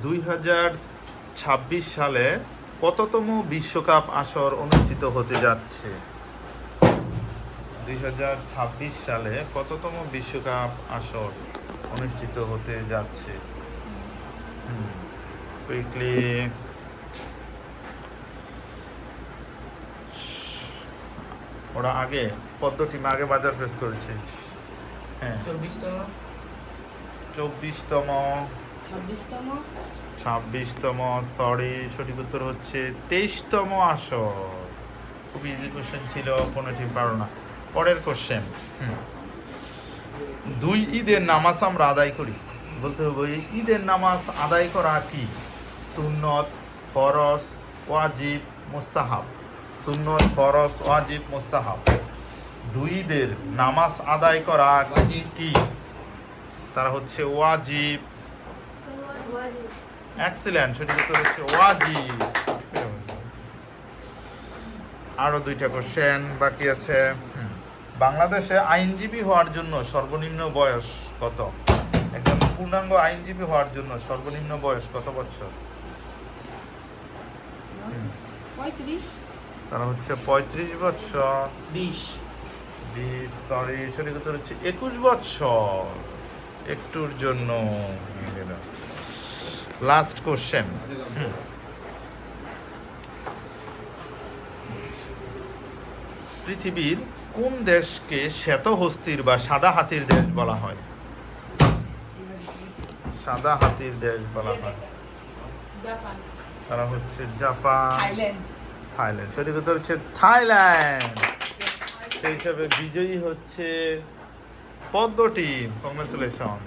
2026 সালে কততম বিশ্বকাপ আসর অনুষ্ঠিত হতে যাচ্ছে? 2026 সালে কততম বিশ্বকাপ আসর অনুষ্ঠিত হতে যাচ্ছে? কুইকলি ওরা আগে পদ্ধতি আগে বাজার প্রেস করেছিস। হ্যাঁ, 24তম 26তম সরি, সঠিক উত্তর হচ্ছে 23তম আসর। খুব ইজি কোশ্চেন ছিল, কোনোটি পারো না। পরের কোশ্চেন, দুই ঈদের নামাজ আমরা আদায় করি, বলতে হবে ঈদের নামাজ আদায় করা কি? সুন্নত, ফরজ, ওয়াজিব, মুস্তাহাব। সুন্নত, ফরজ, ওয়াজিব, মুস্তাহাব। দুই ঈদের নামাজ আদায় করা কি? তারা হচ্ছে ওয়াজিব। এক্সিলেন্ট, সঠিক উত্তর হচ্ছে ওয়াজিব। আরো দুইটা কোশ্চেন বাকি আছে। বাংলাদেশে আইনজীবী হওয়ার জন্য সর্বনিম্ন বয়স কত? একজন পূর্ণাঙ্গ আইনজীবী হওয়ার জন্য সর্বনিম্ন বয়স কত বছর? 35। তারা হচ্ছে 35 বছর। 20 সরি, সঠিক উত্তর হচ্ছে 21 বছর। একটুর জন্য। লাস্ট কোশ্চেন, পৃথিবীর কোন দেশকে শ্বেতহস্তির বা সাদা হাতির দেশ বলা হয়? সাদা হাতির দেশ বলা হয়। জাপান। তারা হচ্ছে জাপান। থাইল্যান্ড। সঠিক উত্তর হচ্ছে থাইল্যান্ড। সেই হিসাবে বিজয়ী হচ্ছে পদ্ম টিম। কংগ্রেচুলেশন।